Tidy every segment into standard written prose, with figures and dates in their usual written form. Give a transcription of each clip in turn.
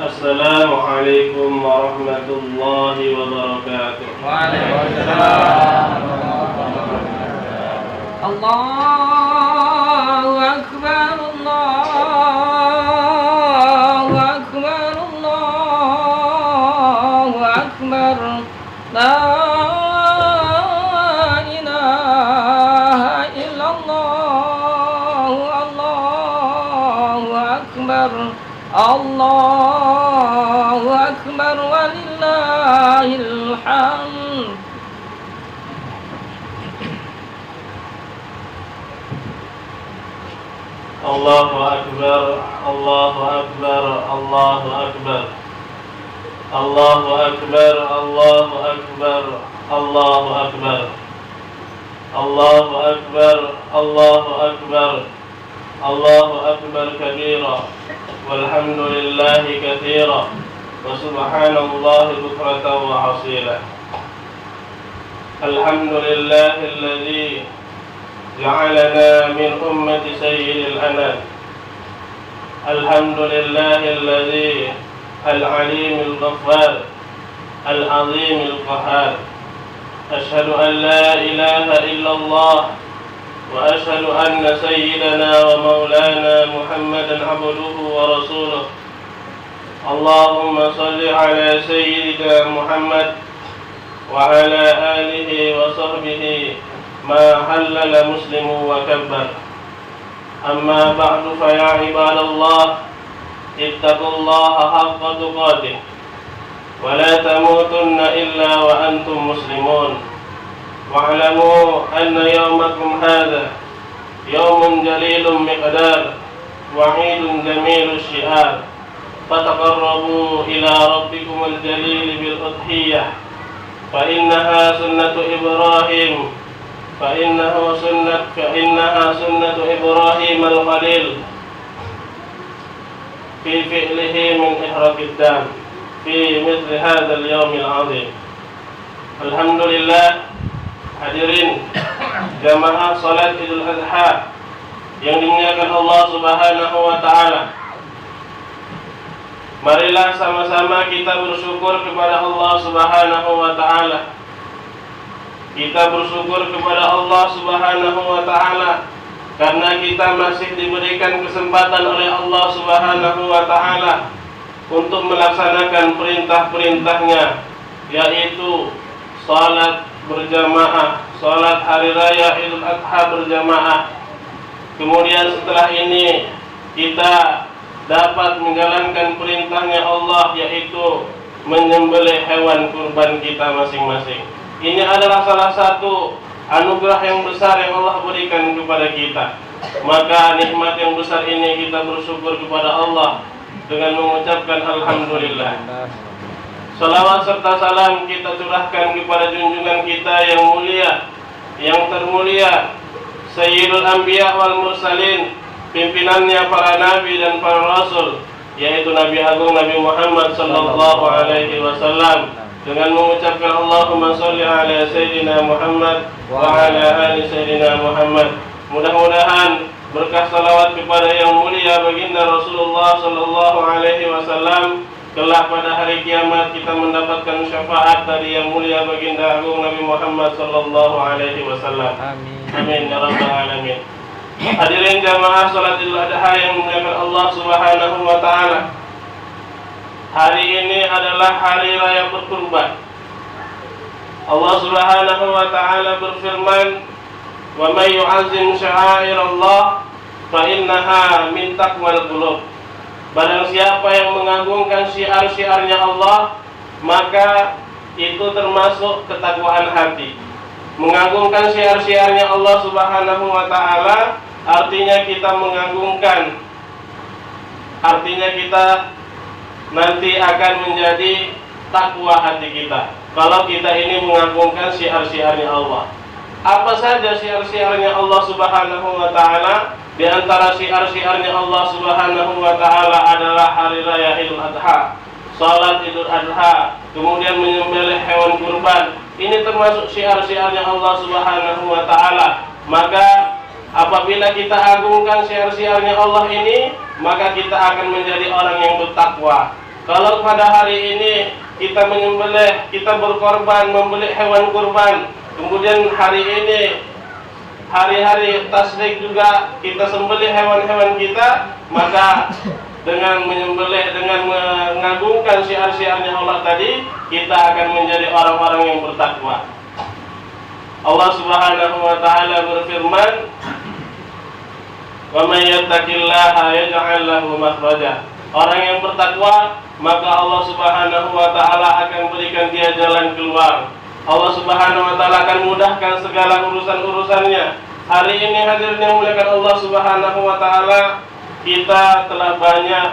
Assalamualaikum warahmatullahi wabarakatuh. Waalaikumsalam. Allahu Akbar, Allahu Akbar, Allahu Akbar. La ilaha illallah, Allahu Akbar, Allahu Akbar, walillahil hamd. Allahu Akbar, Allahu Akbar, Allahu Akbar. Allahu Akbar, Allahu Akbar, Allahu Akbar. Allahu Akbar, Allahu Akbar. Allahu Akbar kabira, walhamdulillahi katsira, wa subhanallahi bukratan wa asila. Alhamdulillahilladzi ja'alana min ummati sayyidil anam. Alhamdulillahilladzi al-alimil ghaffar, al-azimil qahhar. Ashhadu an la ilaha illallah wa ashhadu anna sayyidana wa maulana Muhammadan abduhu wa rasuluh. Allahumma salli ala sayyidina Muhammad wa ala alihi wa sahbihi ma halala muslimu wa kabbar. Amma ba'du, fa ya ibadallah, ittaqullaha haqqa tuqatih wa la tamutunna illa wa antum muslimun. Wa'lamu anna yawmakum hadha yawmun jalilun miqdar wa 'idun jamilus syiar. Fataqarrabu ila rabbikumul jalil bil udhiyah, fa innaha sunnatu Ibrahim, فإنها سنة إبراهيم الخليل في فعله من إحراق الدم في مثل هذا اليوم العظيم. Alhamdulillah, hadirin jamaah salat Idul Adha yang dimuliakan Allah Subhanahu wa taala. Marilah sama-sama kita bersyukur kepada Allah Subhanahu wa taala. Kita bersyukur kepada Allah Subhanahu wa taala karena kita masih diberikan kesempatan oleh Allah Subhanahu wa taala untuk melaksanakan perintah-perintahnya, yaitu salat berjamaah, salat hari raya Idul Adha berjamaah. Kemudian setelah ini kita dapat menjalankan perintahnya Allah, yaitu menyembelih hewan kurban kita masing-masing. Ini adalah salah satu anugerah yang besar yang Allah berikan kepada kita. Maka nikmat yang besar ini kita bersyukur kepada Allah dengan mengucapkan alhamdulillah. Salawat serta salam kita curahkan kepada junjungan kita yang mulia, yang termulia, Sayyidul Anbiya wal Mursalin, pimpinannya para nabi dan para rasul, yaitu Nabi Agung Nabi Muhammad sallallahu alaihi wasallam, dengan mengucapkan Allahumma sholli ala Sayyidina Muhammad wa ala ali Sayyidina Muhammad. Mudah-mudahan berkah salawat kepada yang mulia baginda Rasulullah sallallahu alaihi wasallam, kelak pada hari kiamat kita mendapatkan syafaat dari yang mulia baginda agung Nabi Muhammad sallallahu alaihi wasallam. Amin. Amin ya rabbal alamin. Hadirin jamaah salat Idul Adha yang dimuliakan Allah Subhanahu wa taala. Hari ini adalah hari raya berkurban. Allah Subhanahu wa taala berfirman, "Wa may yu'azzim sya'airallah fa innaha min taqwal qulub." Barang siapa yang mengagungkan syiar-syiarnya Allah, maka itu termasuk ketakwaan hati. Mengagungkan syiar-syiarnya Allah Subhanahu wa taala artinya kita mengagungkan, artinya kita nanti akan menjadi takwa hati kita kalau kita ini mengagungkan syiar-syiarnya Allah. Apa saja syiar-syiarnya Allah Subhanahu wa taala? Di antara syiar-syiarnya Allah Subhanahu wa taala adalah hari raya Idul Adha, salat Idul Adha, kemudian menyembelih hewan kurban. Ini termasuk syiar-syiarnya Allah Subhanahu wa taala. Maka apabila kita agungkan syiar-syiarnya Allah ini, maka kita akan menjadi orang yang bertakwa. Kalau pada hari ini kita menyembelih, kita berkorban, membeli hewan kurban, kemudian hari ini hari-hari tasrik juga kita sembelih hewan-hewan kita, maka dengan menyembelih, dengan mengagungkan syiar-syiarnya Allah tadi, kita akan menjadi orang-orang yang bertakwa. Allah Subhanahu wa taala berfirman, "Wa may yattaqillaha yaj'al lahu makhraja." Orang yang bertakwa, maka Allah Subhanahu wa taala akan berikan dia jalan keluar. Allah Subhanahu wa taala akan mudahkan segala urusan-urusannya. Hari ini hadirin yang muliakan Allah Subhanahu wa taala, kita telah banyak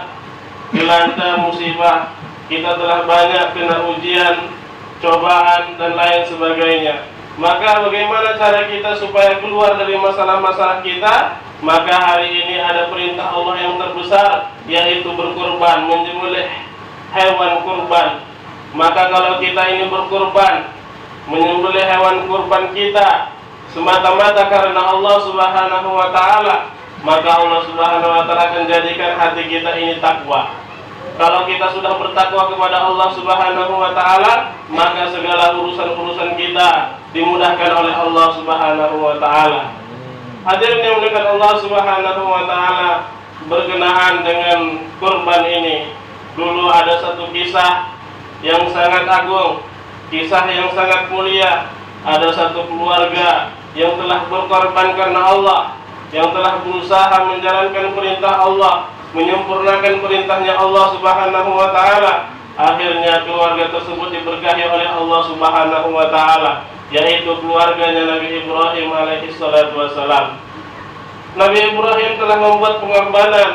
dilanda musibah, kita telah banyak kena ujian, cobaan dan lain sebagainya. Maka bagaimana cara kita supaya keluar dari masalah-masalah kita? Maka hari ini ada perintah Allah yang terbesar, yaitu berkurban, menyembelih hewan kurban. Maka kalau kita ini berkurban, menyembelih hewan kurban kita semata-mata karena Allah Subhanahu wa taala, maka Allah Subhanahu wa taala akan jadikan hati kita ini takwa. Kalau kita sudah bertakwa kepada Allah Subhanahu wa taala, maka segala urusan-urusan kita dimudahkan oleh Allah Subhanahu wa taala. Hadirin yang dimuliakan Allah Subhanahu wa taala, berkenaan dengan kurban ini, dulu ada satu kisah yang sangat agung, kisah yang sangat mulia. Ada satu keluarga yang telah berkorban karena Allah, yang telah berusaha menjalankan perintah Allah, menyempurnakan perintahnya Allah Subhanahu wa taala. Akhirnya keluarga tersebut diberkahi oleh Allah Subhanahu wa taala, yaitu keluarganya Nabi Ibrahim alaihi salatu wassalam. Nabi Ibrahim telah membuat pengorbanan,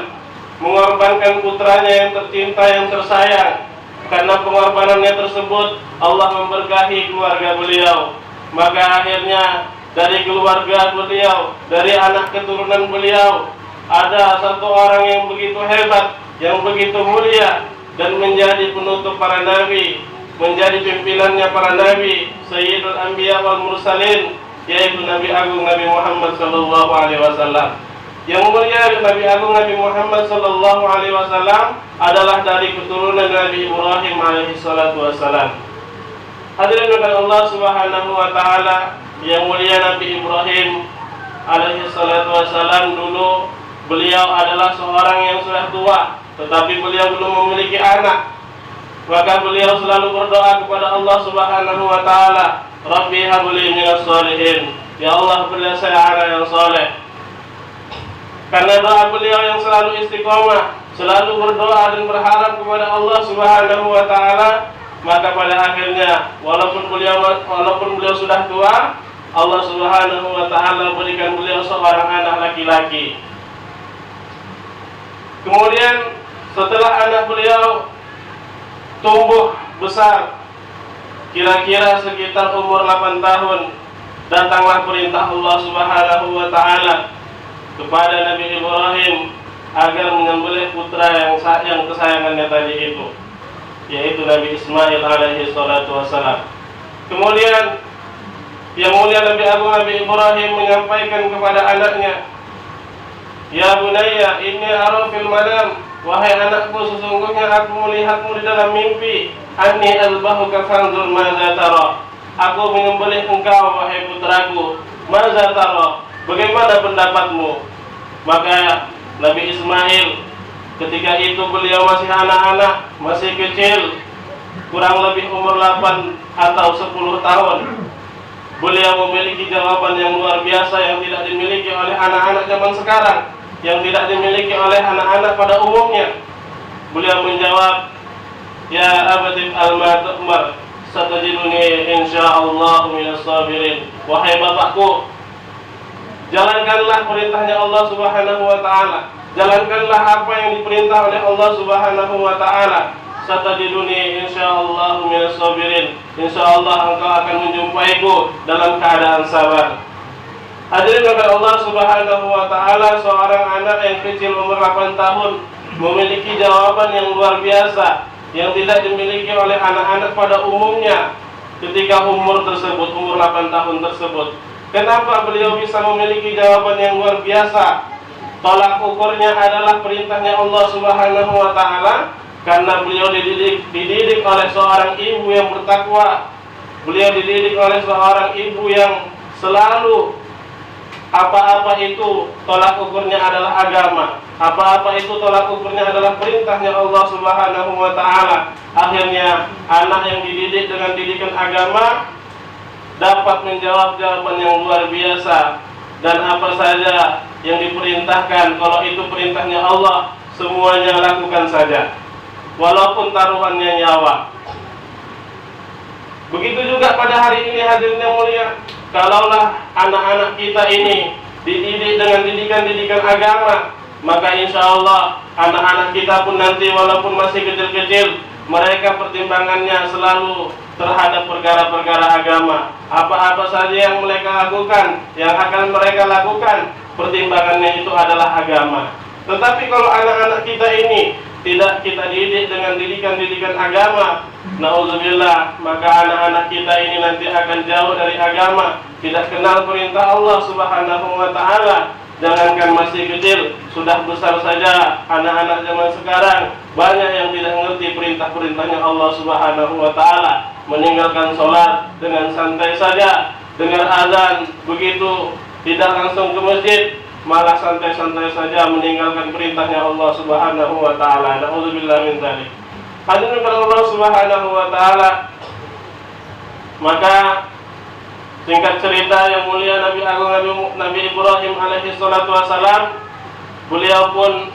mengorbankan putranya yang tercinta, yang tersayang. Karena pengorbanannya tersebut, Allah memberkahi keluarga beliau. Maka akhirnya dari keluarga beliau, dari anak keturunan beliau, ada satu orang yang begitu hebat, yang begitu mulia, dan menjadi penutup para nabi, menjadi pimpinannya para nabi, Sayyidul Anbiya wal Mursalin, yaitu Nabi Agung Nabi Muhammad sallallahu alaihi wasallam. Yang mulia Nabi Agung Nabi Muhammad sallallahu alaihi wasallam adalah dari keturunan Nabi Ibrahim alaihi salatu wasallam. Hadirin oleh Allah Subhanahu wa taala, yang mulia Nabi Ibrahim alaihi salatu wasallam, dulu beliau adalah seorang yang sudah tua, tetapi beliau belum memiliki anak. Maka beliau selalu berdoa kepada Allah Subhanahu wa taala, Rabbi habli minas sholihin, ya Allah berilah saya anak yang soleh. Karena doa beliau yang selalu istiqomah, selalu berdoa dan berharap kepada Allah Subhanahu wa taala, maka pada akhirnya walaupun beliau sudah tua, Allah Subhanahu wa taala berikan beliau seorang anak laki-laki. Kemudian setelah anak beliau tumbuh besar, kira-kira sekitar umur 8 tahun, datanglah perintah Allah Subhanahu wa taala kepada Nabi Ibrahim agar menyembelih putra yang kesayangannya tadi itu, yaitu Nabi Ismail alaihi salatu wassalam. Kemudian yang mulia Nabi Agung Nabi Ibrahim menyampaikan kepada anaknya, ya bunayya inni ara fil manam, wahai anakku, sesungguhnya aku melihatmu di dalam mimpi, anni azbahuka fanzur madza tara, aku menyembelih engkau wahai putraku, madza tara, bagaimana pendapatmu? Maka Nabi Ismail ketika itu beliau masih anak-anak, masih kecil, kurang lebih umur 8 atau 10 tahun. Beliau memiliki jawaban yang luar biasa yang tidak dimiliki oleh anak-anak zaman sekarang, yang tidak dimiliki oleh anak-anak pada umumnya. Beliau menjawab, ya abadi al-ma tu'mar, satajiduni insyaallah minas sabirin. Wahai bapakku, jalankanlah perintahnya Allah Subhanahu wa taala. Jalankanlah apa yang diperintah oleh Allah Subhanahu wa taala. Satajiduni insyaallah minas sabirin. Insyaallah engkau akan menjumpaiku dalam keadaan sabar. Hadirin oleh Allah Subhanahu wa taala, seorang anak yang kecil umur 8 tahun memiliki jawaban yang luar biasa yang tidak dimiliki oleh anak-anak pada umumnya ketika umur 8 tahun tersebut. Kenapa beliau bisa memiliki jawaban yang luar biasa? Tolak ukurnya adalah perintahnya Allah Subhanahu wa taala, karena beliau dididik oleh seorang ibu yang bertakwa. Beliau dididik oleh seorang ibu yang selalu apa-apa itu tolak ukurnya adalah agama, apa-apa itu tolak ukurnya adalah perintahnya Allah Subhanahu wa Ta'ala. Akhirnya anak yang dididik dengan didikan agama dapat menjawab jawaban yang luar biasa, dan apa saja yang diperintahkan, kalau itu perintahnya Allah, semuanya lakukan saja walaupun taruhannya nyawa. Begitu juga pada hari ini hadirin yang mulia, kalaulah anak-anak kita ini dididik dengan didikan-didikan agama, maka insya Allah anak-anak kita pun nanti walaupun masih kecil-kecil, mereka pertimbangannya selalu terhadap perkara-perkara agama. Apa-apa saja yang mereka lakukan, yang akan mereka lakukan, pertimbangannya itu adalah agama. Tetapi kalau anak-anak kita ini tidak kita didik dengan didikan-didikan agama, na'udzubillah, maka anak-anak kita ini nanti akan jauh dari agama, tidak kenal perintah Allah Subhanahu wa Ta'ala. Jangankan masih kecil, sudah besar saja anak-anak zaman sekarang banyak yang tidak mengerti perintah-perintahnya Allah Subhanahu wa Ta'ala. Meninggalkan sholat dengan santai saja, dengar azan begitu tidak langsung ke masjid, malah santai-santai saja meninggalkan perintahnya Allah Subhanahu wa Ta'ala. Na'udzubillah min dzalik. Hadirin Allah Subhanahu wa Ta'ala, maka singkat cerita yang mulia Nabi Agung Nabi Ibrahim alaihi salatu wassalam, beliau pun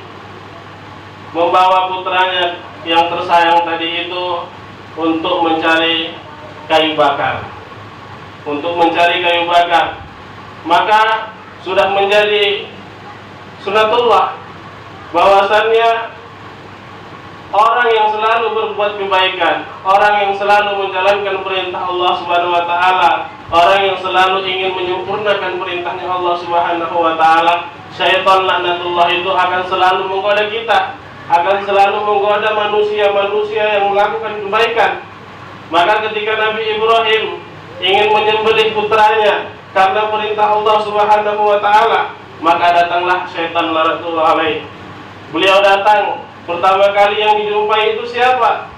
membawa putranya yang tersayang tadi itu untuk mencari kayu bakar. Maka sudah menjadi sunatullah bahwasannya orang yang selalu berbuat kebaikan, orang yang selalu menjalankan perintah Allah Subhanahu wa Ta'ala, orang yang selalu ingin menyempurnakan perintahnya Allah Subhanahu wa Ta'ala, syaitan laknatullah itu akan selalu menggoda kita, akan selalu menggoda manusia-manusia yang melakukan kebaikan. Maka ketika Nabi Ibrahim ingin menyembelih putranya karena perintah Allah Subhanahu wa Ta'ala, maka datanglah syaitan laknatullah alaih. Beliau datang. Pertama kali yang dijumpai itu siapa?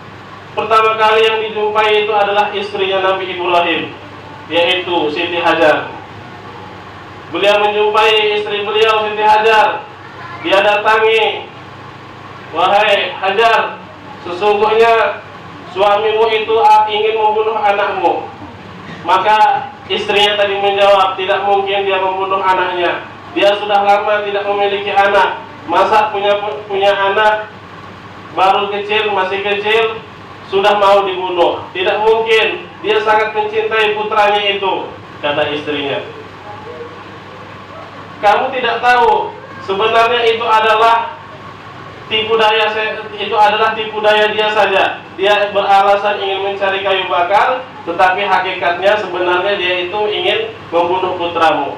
Pertama kali yang dijumpai itu adalah istrinya Nabi Ibrahim, yaitu Siti Hajar. Beliau menjumpai istri beliau, Siti Hajar. Dia datangi, "Wahai Hajar, sesungguhnya suamimu itu ingin membunuh anakmu." Maka istrinya tadi menjawab, tidak mungkin dia membunuh anaknya. Dia sudah lama tidak memiliki anak. Masa punya anak baru kecil, masih kecil, sudah mau dibunuh? Tidak mungkin, dia sangat mencintai putranya itu, kata istrinya. Kamu tidak tahu, sebenarnya itu adalah tipu daya dia saja. Dia beralasan ingin mencari kayu bakar, tetapi hakikatnya sebenarnya dia itu ingin membunuh putramu.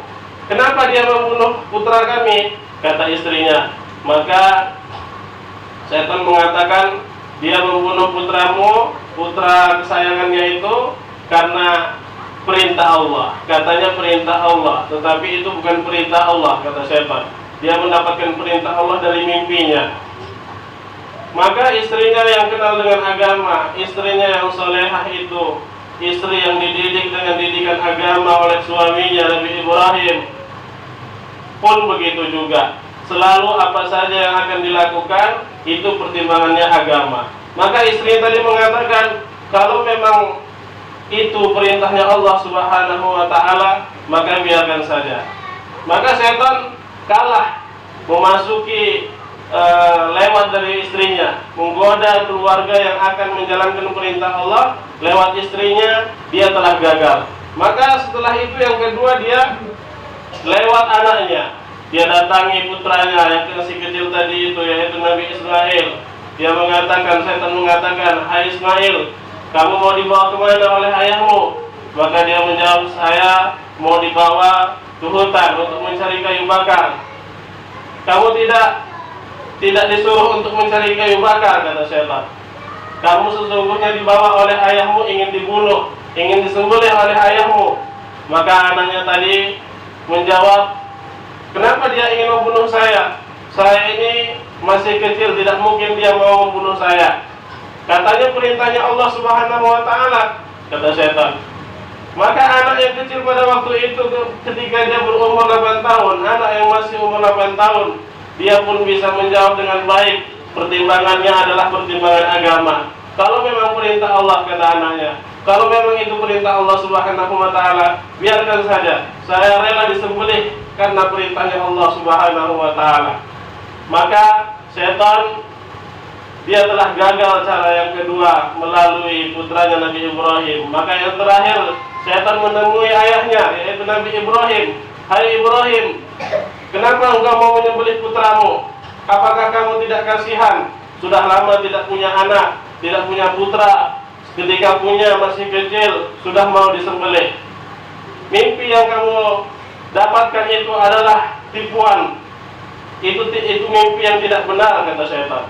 Kenapa dia membunuh putra kami? Kata istrinya. Maka setan mengatakan, dia membunuh putramu, putra kesayangannya itu, karena perintah Allah. Katanya perintah Allah, tetapi itu bukan perintah Allah, kata setan. Dia mendapatkan perintah Allah dari mimpinya. Maka istrinya yang kenal dengan agama, istrinya yang solehah itu, istri yang dididik dengan didikan agama oleh suaminya Nabi Ibrahim, pun begitu juga. Selalu apa saja yang akan dilakukan itu pertimbangannya agama. Maka istrinya tadi mengatakan, kalau memang itu perintahnya Allah Subhanahu wa Ta'ala, maka biarkan saja. Maka setan kalah, memasuki lewat dari istrinya, menggoda keluarga yang akan menjalankan perintah Allah lewat istrinya, dia telah gagal. Maka setelah itu yang kedua, dia lewat anaknya. Dia datangi putranya yang masih kecil tadi itu, yaitu Nabi Ismail. Dia mengatakan, setan mengatakan, "Hai Ismail, kamu mau dibawa kemana oleh ayahmu?" Maka dia menjawab, "Saya mau dibawa ke hutan untuk mencari kayu bakar." "Kamu tidak disuruh untuk mencari kayu bakar," kata setan. "Kamu sesungguhnya dibawa oleh ayahmu, ingin dibunuh, ingin disembelih oleh ayahmu." Maka anaknya tadi menjawab, "Kenapa dia ingin membunuh saya? saya ini masih kecil, tidak mungkin dia mau membunuh saya. Katanya perintahnya Allah Subhanahu wa Ta'ala, kata setan. Maka anak yang kecil pada waktu itu ketika dia berumur 8 tahun, anak yang masih umur 8 tahun, dia pun bisa menjawab dengan baik. Pertimbangannya adalah pertimbangan agama. Kalau memang perintah Allah, kata anaknya, kalau memang itu perintah Allah Subhanahu wa Ta'ala, biarkan saja, saya rela disembelih karena perintahnya Allah Subhanahu wa Ta'ala. Maka setan, dia telah gagal cara yang kedua melalui putranya Nabi Ibrahim. Maka yang terakhir, setan menemui ayahnya, yaitu Nabi Ibrahim. Hai Ibrahim, kenapa engkau mau menyembelih putramu? Apakah kamu tidak kasihan? Sudah lama tidak punya anak, tidak punya putra. Ketika punya masih kecil, sudah mau disembelih. Mimpi yang kamu dapatkan itu adalah tipuan. Itu mimpi yang tidak benar, kata setan.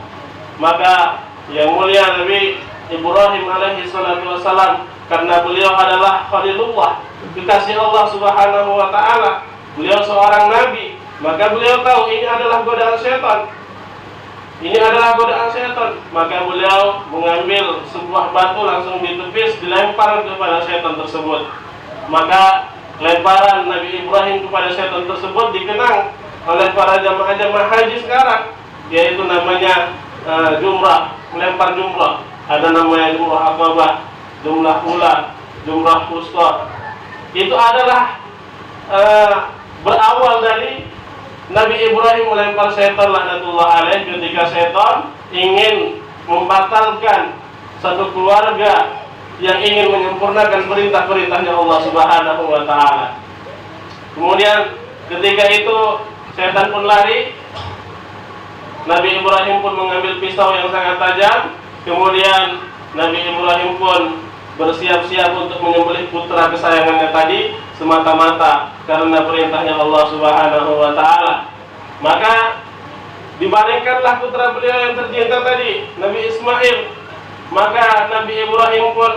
Maka yang mulia Nabi Ibrahim alaihi salatu wassalam, karena beliau adalah Khalilullah, kekasih Allah Subhanahu wa Ta'ala, beliau seorang nabi, maka beliau tahu ini adalah godaan setan. Ini adalah godaan setan. Maka beliau mengambil sebuah batu, langsung ditepis, dilempar kepada setan tersebut. Maka lemparan Nabi Ibrahim kepada setan tersebut dikenang oleh para jamaah-jamaah haji sekarang, yaitu namanya jumrah, melempar jumrah. Ada namanya jumrah Aqabah, jumrah Ula, jumrah Wusta. Itu adalah berawal dari Nabi Ibrahim melempar setan laknatullah alaih ketika setan ingin membatalkan satu keluarga yang ingin menyempurnakan perintah-perintahnya Allah Subhanahu wa Ta'ala. Kemudian ketika itu setan pun lari. Nabi Ibrahim pun mengambil pisau yang sangat tajam. Kemudian Nabi Ibrahim pun bersiap-siap untuk menyembelih putra kesayangannya tadi, semata-mata karena perintahnya Allah Subhanahu wa Ta'ala. Maka dibaringkanlah putra beliau yang tercinta tadi, Nabi Ismail. Maka Nabi Ibrahim pun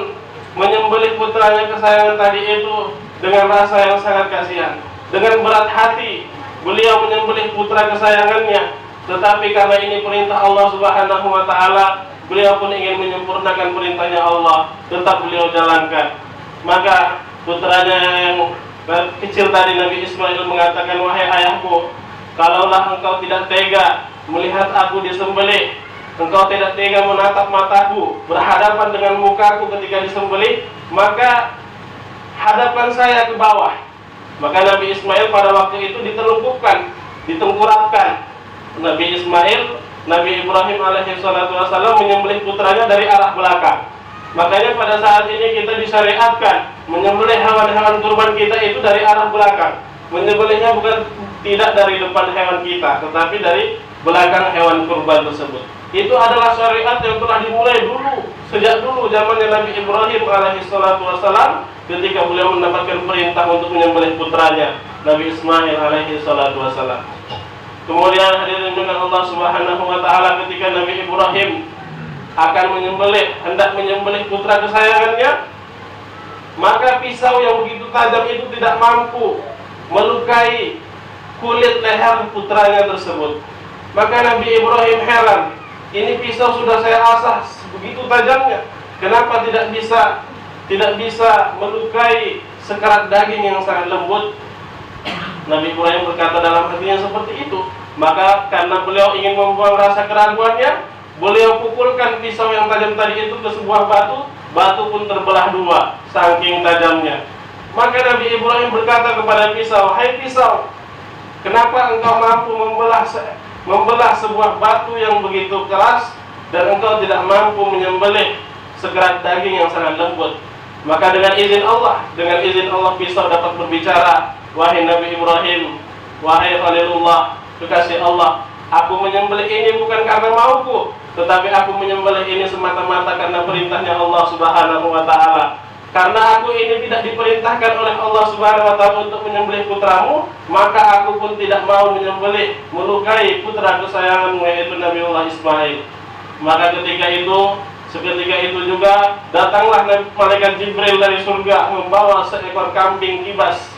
menyembelih putranya kesayangan tadi itu dengan rasa yang sangat kasihan, dengan berat hati beliau menyembelih putra kesayangannya. Tetapi karena ini perintah Allah Subhanahu wa Ta'ala, beliau pun ingin menyempurnakan perintahnya Allah, tetap beliau jalankan. Maka putranya yang kecil tadi, Nabi Ismail, mengatakan, wahai ayahku, kalaulah engkau tidak tega melihat aku disembelih, engkau tidak tega menatap mataku, berhadapan dengan mukaku ketika disembelih, maka hadapkan saya ke bawah. Maka Nabi Ismail pada waktu itu ditelungkupkan, ditengkurapkan. Nabi Ismail, Nabi Ibrahim alaihi salatu wassalam menyembelih putranya dari arah belakang. Makanya pada saat ini kita disyariatkan menyembelih hewan-hewan kurban kita itu dari arah belakang. Menyembelihnya bukan tidak dari depan hewan kita, tetapi dari belakang hewan kurban tersebut. Itu adalah syariat yang telah dimulai dulu, sejak dulu zamannya Nabi Ibrahim alaihi salatu wassalam, ketika beliau mendapatkan perintah untuk menyembelih putranya Nabi Ismail alaihi salatu wassalam. Kemudian hadirin dengan Allah Subhanahu wa Ta'ala, ketika Nabi Ibrahim akan menyembelih, hendak menyembelih putra kesayangannya, maka pisau yang begitu tajam itu tidak mampu melukai kulit leher putranya tersebut. Maka Nabi Ibrahim heran, ini pisau sudah saya asah begitu tajamnya, kenapa tidak bisa melukai sekerat daging yang sangat lembut? Nabi Ibrahim berkata dalam hatinya seperti itu. Maka karena beliau ingin membuang rasa keraguannya, beliau pukulkan pisau yang tajam tadi itu ke sebuah batu. Batu pun terbelah dua, saking tajamnya. Maka Nabi Ibrahim berkata kepada pisau, hai pisau, kenapa engkau mampu membelah sebuah batu yang begitu keras, dan engkau tidak mampu menyembelih sekerat daging yang sangat lembut? Maka dengan izin Allah pisau dapat berbicara, wahai Nabi Ibrahim, wahai Khalilullah, kekasih Allah, aku menyembelih ini bukan karena mauku, tetapi aku menyembelih ini semata-mata karena perintahnya Allah Subhanahu wa Ta'ala. Karena aku ini tidak diperintahkan oleh Allah Subhanahu wa Ta'ala untuk menyembelih putramu, maka aku pun tidak mau menyembelih, melukai putra kesayanganmu, yaitu Nabiullah Ismail. Maka seketika itu juga datanglah malaikat Jibril dari surga membawa seekor kambing kibas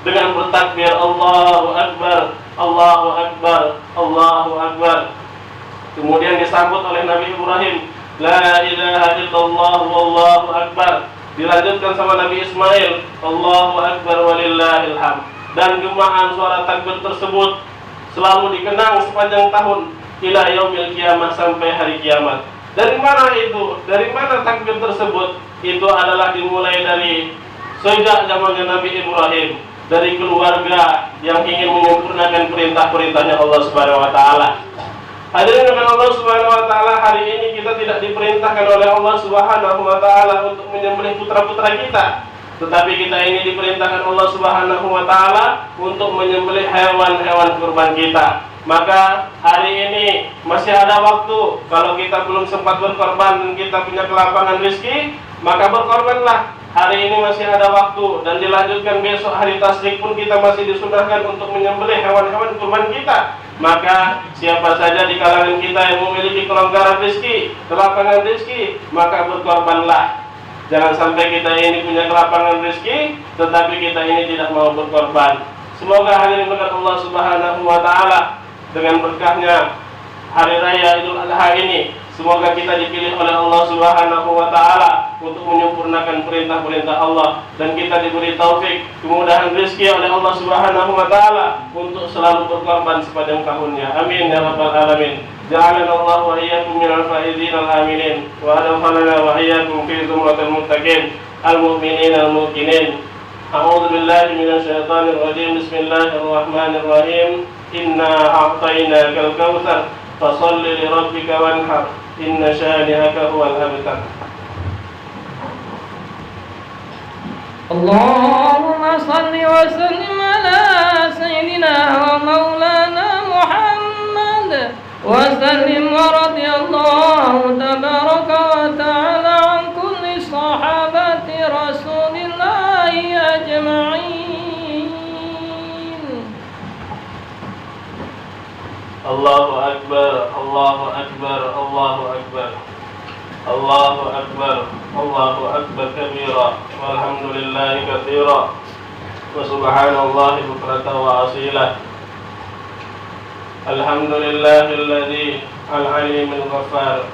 dengan bertakbir Allahu Akbar, Allahu Akbar, Allahu Akbar. Kemudian disambut oleh Nabi Ibrahim, La ilaha illallah wallahu akbar. Dilanjutkan sama Nabi Ismail, Allahu Akbar walillahil hamd. Dan gemahan suara takbir tersebut selalu dikenang sepanjang tahun ila yaumil kiamah, sampai hari kiamat. Dari mana itu? Dari mana takbir tersebut? Itu adalah dimulai dari sejak zamannya Nabi Ibrahim, dari keluarga yang ingin menyempurnakan perintah-perintahnya Allah Subhanahu wa taala. Hadirin dengan Allah Subhanahu wa taala, hari ini kita tidak diperintahkan oleh Allah Subhanahu wa taala untuk menyembelih putra-putra kita, tetapi kita ini diperintahkan Allah Subhanahu wa taala untuk menyembelih hewan-hewan kurban kita. Maka hari ini masih ada waktu. Kalau kita belum sempat berkorban dan kita punya kelapangan rezeki, maka berkorbanlah. Hari ini masih ada waktu, dan dilanjutkan besok hari tasyrik pun kita masih disunahkan untuk menyembelih hewan-hewan kurban kita. Maka siapa saja di kalangan kita yang memiliki kelonggaran rezeki, kelapangan rezeki, maka berkorbanlah. Jangan sampai kita ini punya kelapangan rezeki, tetapi kita ini tidak mau berkorban. Semoga hadirin berkat Allah Subhanahu wa taala, dengan berkahnya hari raya Idul Adha ini, semoga kita dipilih oleh Allah Subhanahu wa taala untuk menyempurnakan perintah-perintah Allah, dan kita diberi taufik, kemudahan rezeki oleh Allah Subhanahu wa taala untuk selalu berkorban sepanjang tahunnya. Amin ya rabbal alamin. Ja'alana Allah wa iyyakum minal faizin al-aminin, wa adkhalana wa iyyakum fi zumratil muttaqin al-mu'minin al-muqinin. A'udzu billahi minasy syaithanir rajim. Bismillahirrahmanirrahim. Inna a'tainakal kautsar fasholli li rabbika wanhar. Inna syani'aka huwal abtar. Allahumma salli wa sallim ala sayyidina wa maulana Muhammad wa sallim wa radiyallahu tabaraka wa ta'ala an kulli sahabati rasulillahi ajma'in. Allahu Akbar, Allahu Akbar, Allahu Akbar. Allahu Akbar, Allahu Akbar kabira, walhamdulillahi katsira, wa subhanallahi bukratan wa asila. Alhamdulillahilladzi al-alimul ghaffar,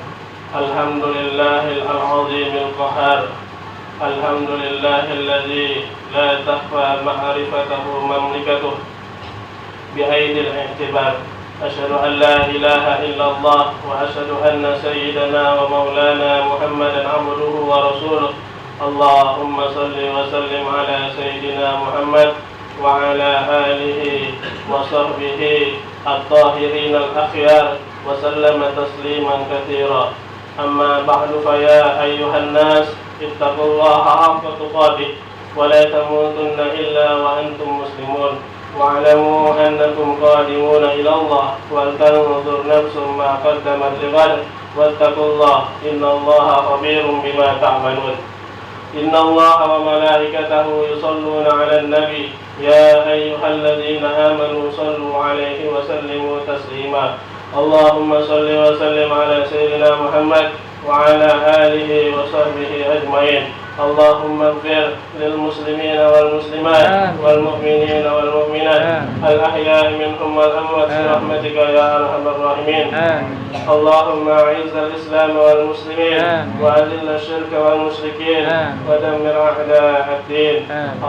alhamdulillahil azimil qahhar, alhamdulillahilladzi la takhfa ma'rifatuhu mamlikatuh bi aidil i'tibar. أشهد أن لا إله إلا الله وأشهد أن سيدنا ومولانا محمدا عبده ورسوله. اللهم صل وسلم على سيدنا محمد وعلى آله وصحبه الطاهرين الأخيار وسلم تسليما كثيرا. أما بعد، فيا أيها الناس اتقوا الله حق تقاته ولا تموتن إلا وأنتم مسلمون. واعلموا أنكم قادمون إلى الله، ولتنظر نفس ما قدمت لغد، واتقوا الله إن الله خبير بما تعملون. إن الله وملائكته يصلون على النبي يا أيها الذين آمنوا صلوا عليه وسلموا تسليما. اللهم صل وسلم على سيدنا محمد وعلى آله وصحبه أجمعين. اللهم اغفر للمسلمين والمسلمات والمؤمنين والمؤمنات الأحياء منهم والأموات برحمتك يا أرحم الراحمين. اللهم أعز الإسلام والمسلمين وأذل الشرك والمشركين ودمر أعداء الدين.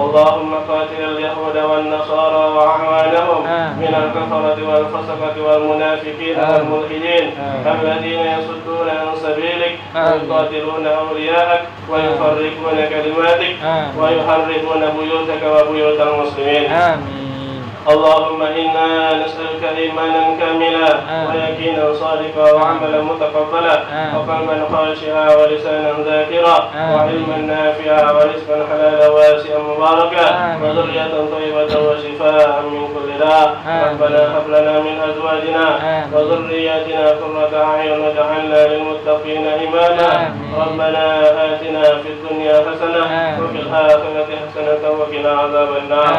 اللهم قاتل اليهود والنصارى وأعوانهم من الكفرة والفسقة والمنافقين والملحدين الذين يصدون عن سبيلك ويقاتلون أولياءك ويفرقون كلماتك ويحرفون بيوتك وبيوت المسلمين. اللهم إنا نسألك إيمانا كاملا ويقينا صادقا وعملا متقبلا وقلبا خاشعا ولسانا ذاكرا وعلما نافعا ورزقا حلالا واسعا مباركا وذرية طيبة وشفاء من كل داء. ربنا هب لنا من أزواجنا وذرياتنا قرة أعين واجعلنا للمتقين إماما. ربنا آتنا في الدنيا حسنة وفي الآخرة حسنة وقنا عذاب النار.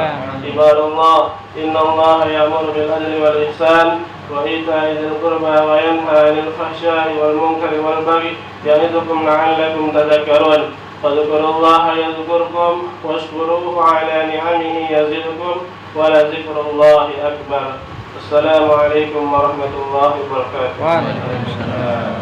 عباد الله، إن الله يأمر بالعدل والإحسان وإيتاء ذي القربى وينهى عن الفحشاء والمنكر والبغي يعظكم لعلكم تذكرون. فاذكروا الله يذكركم واشكروه على نعمه يزدكم ولذكر الله أكبر. Assalamualaikum warahmatullahi wabarakatuh. Waalaikumsalam.